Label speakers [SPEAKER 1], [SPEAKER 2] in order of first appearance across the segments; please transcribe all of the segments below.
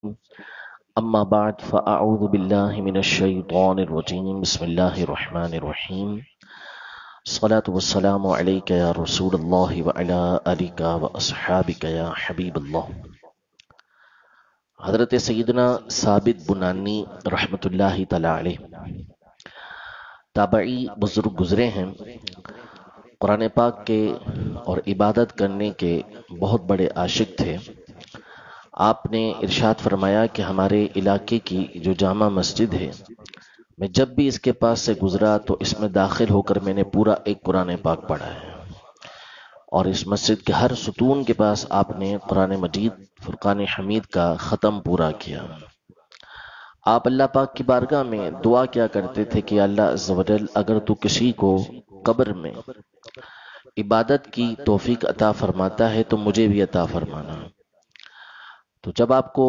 [SPEAKER 1] اما بعد فاعوذ باللہ من الشیطان الرجیم بسم اللہ الرحمن الرحیم الصلاة والسلام علیک یا رسول اللہ وعلی آلک واصحابک یا حبیب اللہ۔ حضرت سیدنا ثابت بنانی رحمۃ اللہ تعالی علیہ تابعی بزرگ گزرے ہیں، قرآن پاک کے اور عبادت کرنے کے بہت بڑے عاشق تھے۔ آپ نے ارشاد فرمایا کہ ہمارے علاقے کی جو جامع مسجد ہے، میں جب بھی اس کے پاس سے گزرا تو اس میں داخل ہو کر میں نے پورا ایک قرآن پاک پڑھا ہے، اور اس مسجد کے ہر ستون کے پاس آپ نے قرآن مجید فرقان حمید کا ختم پورا کیا۔ آپ اللہ پاک کی بارگاہ میں دعا کیا کرتے تھے کہ اللہ عز و جل اگر تو کسی کو قبر میں عبادت کی توفیق عطا فرماتا ہے تو مجھے بھی عطا فرمانا۔ تو جب آپ کو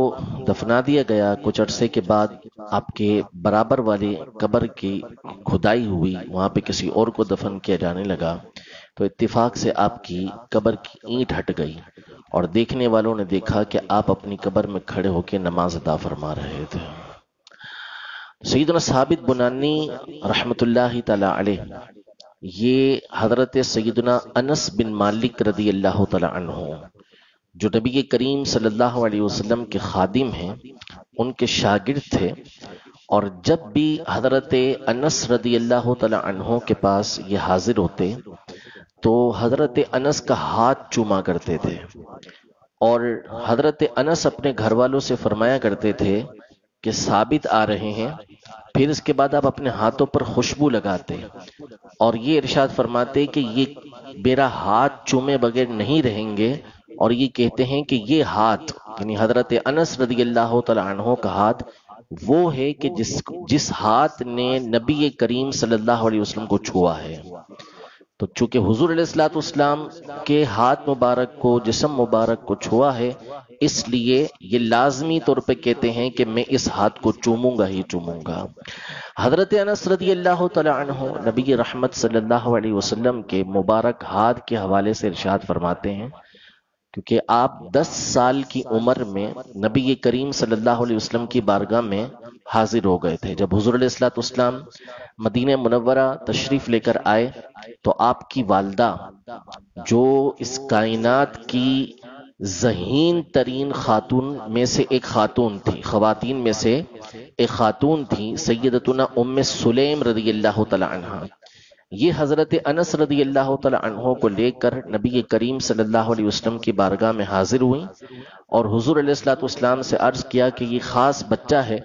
[SPEAKER 1] دفنا دیا گیا، کچھ عرصے کے بعد آپ کے برابر والی قبر کی کھدائی ہوئی، وہاں پہ کسی اور کو دفن کیا جانے لگا، تو اتفاق سے آپ کی قبر کی اینٹ ہٹ گئی اور دیکھنے والوں نے دیکھا کہ آپ اپنی قبر میں کھڑے ہو کے نماز ادا فرما رہے تھے۔ سیدنا ثابت بنانی رحمت اللہ تعالی علیہ، یہ حضرت سیدنا انس بن مالک رضی اللہ تعالی عنہ جو نبی کریم صلی اللہ علیہ وسلم کے خادم ہیں، ان کے شاگرد تھے، اور جب بھی حضرت انس رضی اللہ تعالی عنہ کے پاس یہ حاضر ہوتے تو حضرت انس کا ہاتھ چوما کرتے تھے، اور حضرت انس اپنے گھر والوں سے فرمایا کرتے تھے کہ ثابت آ رہے ہیں، پھر اس کے بعد آپ اپنے ہاتھوں پر خوشبو لگاتے اور یہ ارشاد فرماتے کہ یہ میرا ہاتھ چومے بغیر نہیں رہیں گے، اور یہ کہتے ہیں کہ یہ ہاتھ یعنی حضرت انس رضی اللہ تعالی عنہ کا ہاتھ وہ ہے کہ جس ہاتھ نے نبی کریم صلی اللہ علیہ وسلم کو چھوا ہے۔ تو چونکہ حضور علیہ الصلوۃ والسلام کے ہاتھ مبارک کو، جسم مبارک کو چھوا ہے، اس لیے یہ لازمی طور پہ کہتے ہیں کہ میں اس ہاتھ کو چوموں گا ہی چوموں گا۔ حضرت انس رضی اللہ تعالی عنہ نبی رحمت صلی اللہ علیہ وسلم کے مبارک ہاتھ کے حوالے سے ارشاد فرماتے ہیں، کیونکہ آپ 10 سال کی عمر میں نبی کریم صلی اللہ علیہ وسلم کی بارگاہ میں حاضر ہو گئے تھے۔ جب حضور علیہ الصلوۃ والسلام مدینہ منورہ تشریف لے کر آئے تو آپ کی والدہ، جو اس کائنات کی ذہین ترین خاتون میں سے ایک خاتون تھی، خواتین میں سے ایک خاتون تھی، سیدتنا ام سلیم رضی اللہ تعالی عنہ، یہ حضرت انس رضی اللہ تعالی عنہ کو لے کر نبی کریم صلی اللہ علیہ وسلم کی بارگاہ میں حاضر ہوئیں، اور حضور علیہ الصلوۃ والسلام سے عرض کیا کہ یہ خاص بچہ ہے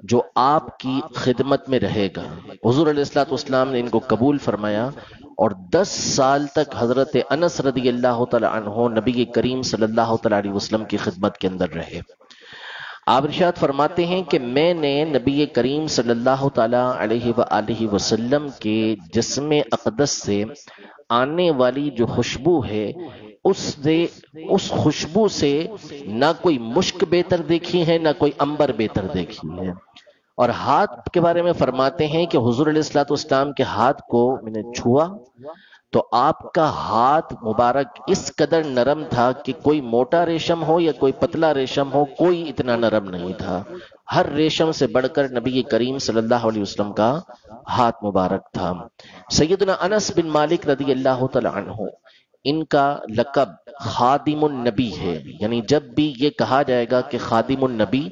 [SPEAKER 1] جو آپ کی خدمت میں رہے گا۔ حضور علیہ الصلوۃ والسلام نے ان کو قبول فرمایا، اور 10 سال تک حضرت انس رضی اللہ تعالی عنہ نبی کریم صلی اللہ تعالی علیہ وسلم کی خدمت کے اندر رہے۔ آپ ارشاد فرماتے ہیں کہ میں نے نبی کریم صلی اللہ تعالی علیہ وآلہ وسلم کے جسم اقدس سے آنے والی جو خوشبو ہے، اس خوشبو سے نہ کوئی مشک بہتر دیکھی ہے، نہ کوئی عنبر بہتر دیکھی ہے۔ اور ہاتھ کے بارے میں فرماتے ہیں کہ حضور علیہ الصلوۃ والسلام کے ہاتھ کو میں نے چھوا تو آپ کا ہاتھ مبارک اس قدر نرم تھا کہ کوئی موٹا ریشم ہو یا کوئی پتلا ریشم ہو، کوئی اتنا نرم نہیں تھا۔ ہر ریشم سے بڑھ کر نبی کریم صلی اللہ علیہ وسلم کا ہاتھ مبارک تھا۔ سیدنا انس بن مالک رضی اللہ تعالی عنہ، ان کا لقب خادم النبی ہے، یعنی جب بھی یہ کہا جائے گا کہ خادم النبی،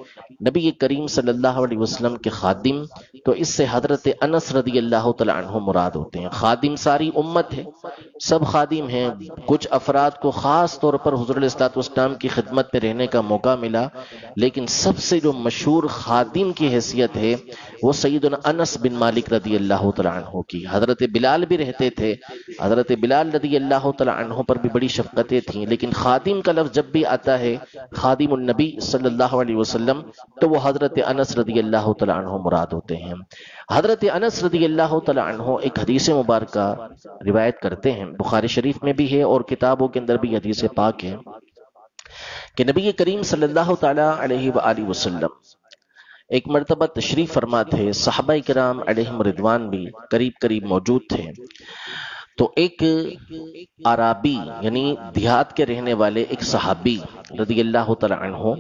[SPEAKER 1] نبی کریم صلی اللہ علیہ وسلم کے خادم، تو اس سے حضرت انس رضی اللہ تعالی عنہ مراد ہوتے ہیں۔ خادم ساری امت ہے، سب خادم ہیں، کچھ افراد کو خاص طور پر حضور علیہ الصلوۃ والسلام کی خدمت میں رہنے کا موقع ملا، لیکن سب سے جو مشہور خادم کی حیثیت ہے وہ سیدنا انس بن مالک رضی اللہ تعالی عنہ کی۔ حضرت بلال بھی رہتے تھے، حضرت بلال رضی اللہ تعالی عنہ پر بھی بڑی شفقتیں تھیں، لیکن خادم کا لفظ جب بھی آتا ہے، خادم النبی صلی اللہ علیہ وسلم، تو وہ حضرت انس رضی اللہ تعالی عنہ مراد ہوتے ہیں۔ حضرت انس رضی اللہ تعالی عنہ ایک حدیث مبارکہ روایت کرتے ہیں، بخاری شریف میں بھی ہے اور کتابوں کے اندر بھی حدیث پاک ہے، کہ نبی کریم صلی اللہ تعالی علیہ وآلہ وسلم ایک مرتبہ تشریف فرما تھے، صحابہ کرام علیہم رضوان بھی قریب قریب موجود تھے، تو ایک عرابی یعنی دیہات کے رہنے والے ایک صحابی رضی اللہ تعالی عنہ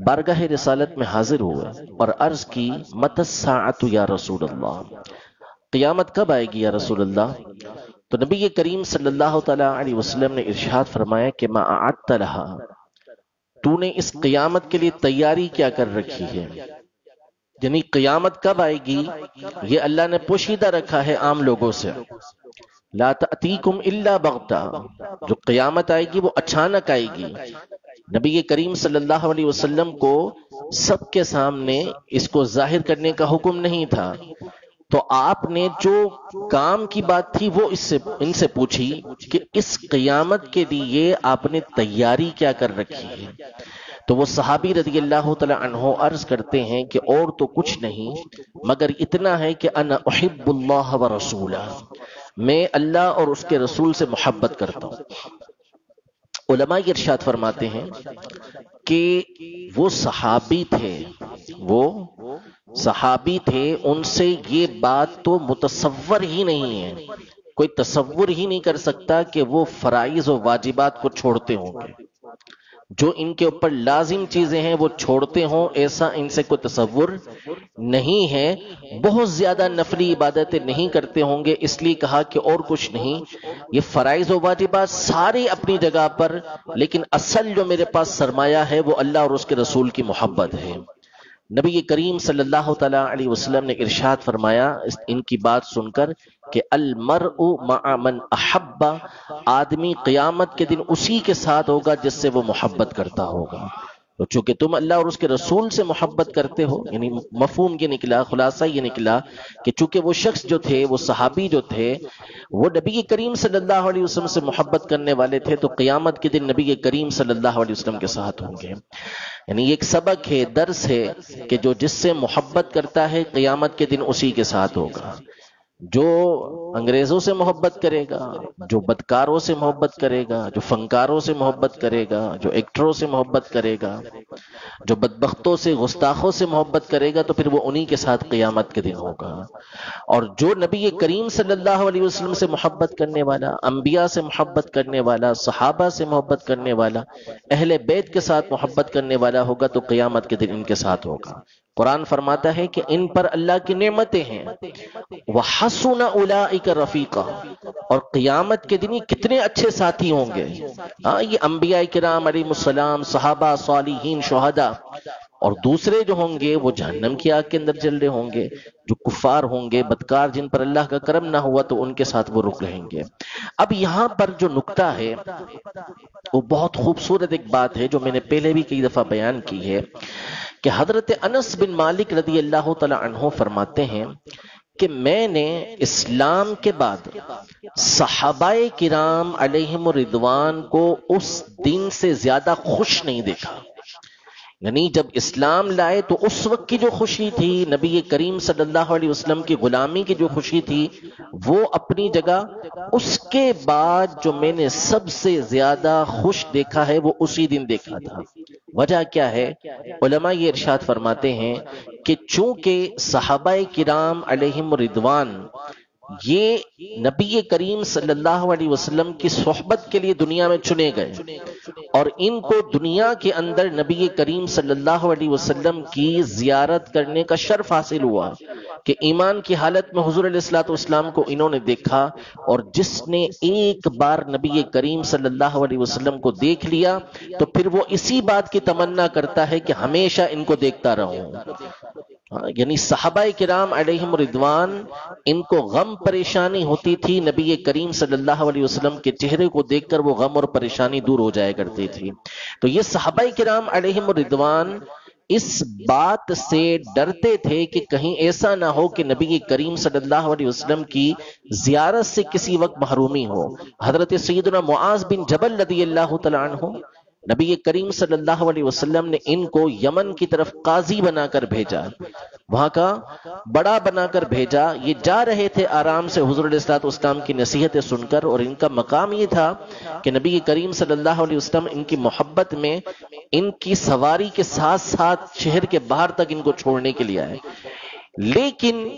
[SPEAKER 1] بارگاہ رسالت میں حاضر ہوئے اور عرض کی متی الساعۃ یا رسول اللہ، قیامت کب آئے گی یا رسول اللہ؟ تو نبی کریم صلی اللہ تعالی علیہ وسلم نے ارشاد فرمایا کہ ما اعدت لها، تو نے اس قیامت کے لیے تیاری کیا کر رکھی ہے؟ یعنی قیامت کب آئے گی یہ اللہ نے پوشیدہ رکھا ہے عام لوگوں سے. لا تأتیکم الا بغتہ، جو قیامت آئے گی وہ اچانک آئے گی. نبی کریم صلی اللہ علیہ وسلم کو سب کے سامنے اس کو ظاہر کرنے کا حکم نہیں تھا، تو آپ نے جو کام کی بات تھی وہ ان سے پوچھی کہ اس قیامت کے لیے آپ نے تیاری کیا کر رکھی ہے؟ تو وہ صحابی رضی اللہ تعالی عنہ عرض کرتے ہیں کہ اور تو کچھ نہیں مگر اتنا ہے کہ انا احب اللہ ورسولہ، میں اللہ اور اس کے رسول سے محبت کرتا ہوں. علماء یہ ارشاد فرماتے ہیں کہ وہ صحابی تھے، ان سے یہ بات تو متصور ہی نہیں ہے، کوئی تصور ہی نہیں کر سکتا کہ وہ فرائض و واجبات کو چھوڑتے ہوں گے، جو ان کے اوپر لازم چیزیں ہیں وہ چھوڑتے ہوں، ایسا ان سے کوئی تصور نہیں ہے. بہت زیادہ نفلی عبادتیں نہیں کرتے ہوں گے، اس لیے کہا کہ اور کچھ نہیں، یہ فرائض و واجبات سارے اپنی جگہ پر، لیکن اصل جو میرے پاس سرمایہ ہے وہ اللہ اور اس کے رسول کی محبت ہے. نبی کریم صلی اللہ تعالی علیہ وسلم نے ارشاد فرمایا ان کی بات سن کر کہ المرء مع من احب، آدمی قیامت کے دن اسی کے ساتھ ہوگا جس سے وہ محبت کرتا ہوگا. تو چونکہ تم اللہ اور اس کے رسول سے محبت کرتے ہو، یعنی مفہوم یہ نکلا، خلاصہ یہ نکلا کہ چونکہ وہ شخص جو تھے، وہ صحابی جو تھے، وہ نبی کریم صلی اللہ علیہ وسلم سے محبت کرنے والے تھے، تو قیامت کے دن نبی کریم صلی اللہ علیہ وسلم کے ساتھ ہوں گے. یعنی یہ ایک سبق ہے، درس ہے کہ جو جس سے محبت کرتا ہے قیامت کے دن اسی کے ساتھ ہوگا. جو انگریزوں سے محبت کرے گا، جو بدکاروں سے محبت کرے گا، جو فنکاروں سے محبت کرے گا، جو ایکٹروں سے محبت کرے گا، جو بدبختوں سے، گستاخوں سے محبت کرے گا، تو پھر وہ انہی کے ساتھ قیامت کے دن ہوگا. اور جو نبی کریم صلی اللہ علیہ وسلم سے محبت کرنے والا، انبیاء سے محبت کرنے والا، صحابہ سے محبت کرنے والا، اہل بیت کے ساتھ محبت کرنے والا ہوگا، تو قیامت کے دن ان کے ساتھ ہوگا. قرآن فرماتا ہے کہ ان پر اللہ کی نعمتیں ہیں. وَحَسُنَ أُولَئِكَ رَفِيقًا، اور قیامت کے دن یہ کتنے اچھے ساتھی ہوں گے. یہ انبیاء کرام علیہ السلام، صحابہ، صالحین، شہداء، اور دوسرے جو ہوں گے وہ جہنم کی آگ کے اندر جل رہے ہوں گے، جو کفار ہوں گے، بدکار، جن پر اللہ کا کرم نہ ہوا تو ان کے ساتھ وہ رک رہیں گے. اب یہاں پر جو نکتہ ہے وہ بہت خوبصورت ایک بات ہے جو میں نے پہلے بھی کئی دفعہ بیان کی ہے کہ حضرت انس بن مالک رضی اللہ تعالی عنہ فرماتے ہیں کہ میں نے اسلام کے بعد صحابہ کرام علیہم الرضوان کو اس دن سے زیادہ خوش نہیں دیکھا. یعنی جب اسلام لائے تو اس وقت کی جو خوشی تھی، نبی کریم صلی اللہ علیہ وسلم کی غلامی کی جو خوشی تھی وہ اپنی جگہ، اس کے بعد جو میں نے سب سے زیادہ خوش دیکھا ہے وہ اسی دن دیکھا تھا. وجہ کیا ہے؟ علماء یہ ارشاد فرماتے ہیں کہ چونکہ صحابہ کرام علیہم الرضوان یہ نبی کریم صلی اللہ علیہ وسلم کی صحبت کے لیے دنیا میں چنے گئے، اور ان کو دنیا کے اندر نبی کریم صلی اللہ علیہ وسلم کی زیارت کرنے کا شرف حاصل ہوا کہ ایمان کی حالت میں حضور علیہ الصلوۃ والسلام کو انہوں نے دیکھا. اور جس نے ایک بار نبی کریم صلی اللہ علیہ وسلم کو دیکھ لیا تو پھر وہ اسی بات کی تمنا کرتا ہے کہ ہمیشہ ان کو دیکھتا رہوں. یعنی صحابہ کرام علیہم الرضوان ان کو غم پریشانی ہوتی تھی، نبی کریم صلی اللہ علیہ وسلم کے چہرے کو دیکھ کر وہ غم اور پریشانی دور ہو جایا کرتی تھی. تو یہ صحابہ کرام علیہم الرضوان اس بات سے ڈرتے تھے کہ کہیں ایسا نہ ہو کہ نبی کریم صلی اللہ علیہ وسلم کی زیارت سے کسی وقت محرومی ہو. حضرت سیدنا معاذ بن جبل رضی اللہ تعالی عنہ، نبی کریم صلی اللہ علیہ وسلم نے ان کو یمن کی طرف قاضی بنا کر بھیجا، وہاں کا بڑا بنا کر بھیجا. یہ جا رہے تھے آرام سے حضور علیہ الصلوۃ والسلام کی نصیحتیں سن کر، اور ان کا مقام یہ تھا کہ نبی کریم صلی اللہ علیہ وسلم ان کی محبت میں ان کی سواری کے ساتھ ساتھ شہر کے باہر تک ان کو چھوڑنے کے لیے آئے. لیکن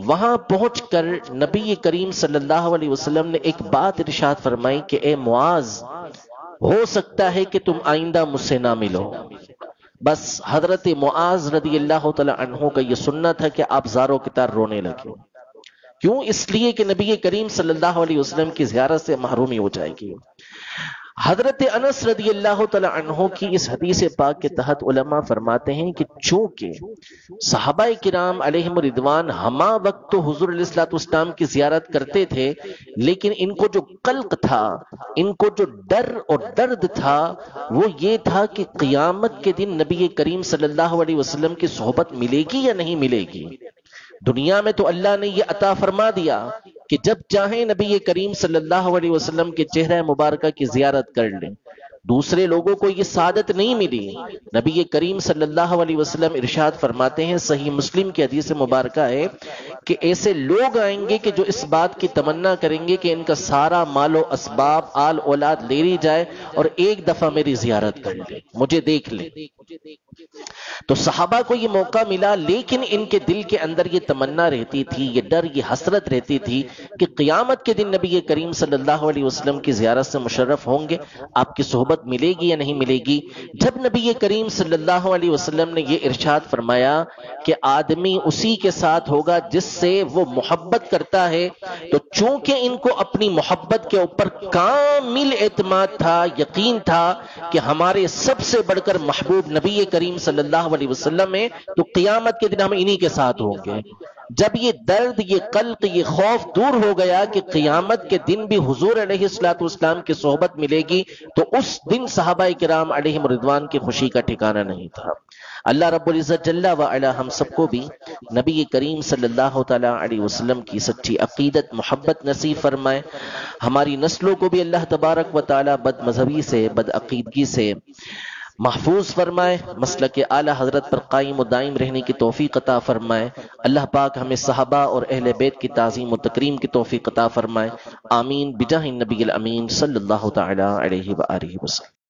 [SPEAKER 1] وہاں پہنچ کر نبی کریم صلی اللہ علیہ وسلم نے ایک بات ارشاد فرمائی کہ اے معاذ، ہو سکتا ہے کہ تم آئندہ مجھ سے نہ ملو۔ بس حضرت معاذ رضی اللہ تعالی عنہ کا یہ سننا تھا کہ آپ زاروں کی طرح رونے لگے۔ کیوں؟ اس لیے کہ نبی کریم صلی اللہ علیہ وسلم کی زیارت سے محرومی ہو جائے گی۔ حضرت انس رضی اللہ تعالی عنہ کی اس حدیث پاک کے تحت علماء فرماتے ہیں کہ چونکہ صحابہ کرام علیہم رضوان ہما وقت تو حضور علیہ الصلوۃ والسلام کی زیارت کرتے تھے، لیکن ان کو جو قلق تھا، ان کو جو ڈر اور درد تھا، وہ یہ تھا کہ قیامت کے دن نبی کریم صلی اللہ علیہ وسلم کی صحبت ملے گی یا نہیں ملے گی۔ دنیا میں تو اللہ نے یہ عطا فرما دیا کہ جب چاہیں نبی کریم صلی اللہ علیہ وسلم کے چہرہ مبارکہ کی زیارت کر لیں۔ دوسرے لوگوں کو یہ سعادت نہیں ملی۔ نبی کریم صلی اللہ علیہ وسلم ارشاد فرماتے ہیں، صحیح مسلم کی حدیث مبارکہ ہے کہ ایسے لوگ آئیں گے کہ جو اس بات کی تمنا کریں گے کہ ان کا سارا مال و اسباب، آل اولاد لے لی جائے اور ایک دفعہ میری زیارت کر لیں، مجھے دیکھ لیں۔ تو صحابہ کو یہ موقع ملا، لیکن ان کے دل کے اندر یہ تمنا رہتی تھی، یہ ڈر، یہ حسرت رہتی تھی کہ قیامت کے دن نبی کریم صلی اللہ علیہ وسلم کی زیارت سے مشرف ہوں گے، آپ کی صحبت ملے گی یا نہیں ملے گی۔ جب نبی کریم صلی اللہ علیہ وسلم نے یہ ارشاد فرمایا کہ آدمی اسی کے ساتھ ہوگا جس سے وہ محبت کرتا ہے، تو چونکہ ان کو اپنی محبت کے اوپر کامل اعتماد تھا، یقین تھا کہ ہمارے سب سے بڑھ کر محبوب نبی کریم صلی اللہ علیہ وسلم ہے، تو قیامت کے دن ہم انہی کے ساتھ ہوں گے۔ جب یہ درد، یہ قلق، یہ خوف دور ہو گیا کہ قیامت کے دن بھی حضور علیہ الصلوۃ والسلام کی صحبت ملے گی، تو اس دن صحابہ کرام علیہم رضوان کی خوشی کا ٹھکانہ نہیں تھا۔ اللہ رب العزت جل وعلا ہم سب کو بھی نبی کریم صلی اللہ تعالی علیہ وسلم کی سچی عقیدت، محبت نصیب فرمائے۔ ہماری نسلوں کو بھی اللہ تبارک و تعالی بد مذہبی سے، بد عقیدگی سے محفوظ فرمائے، مسلک اعلی حضرت پر قائم و دائم رہنے کی توفیق عطا فرمائے۔ اللہ پاک ہمیں صحابہ اور اہل بیت کی تعظیم و تکریم کی توفیق عطا فرمائے۔ آمین بجاہ النبی الامین صلی اللہ تعالی علیہ وآلہ وسلم۔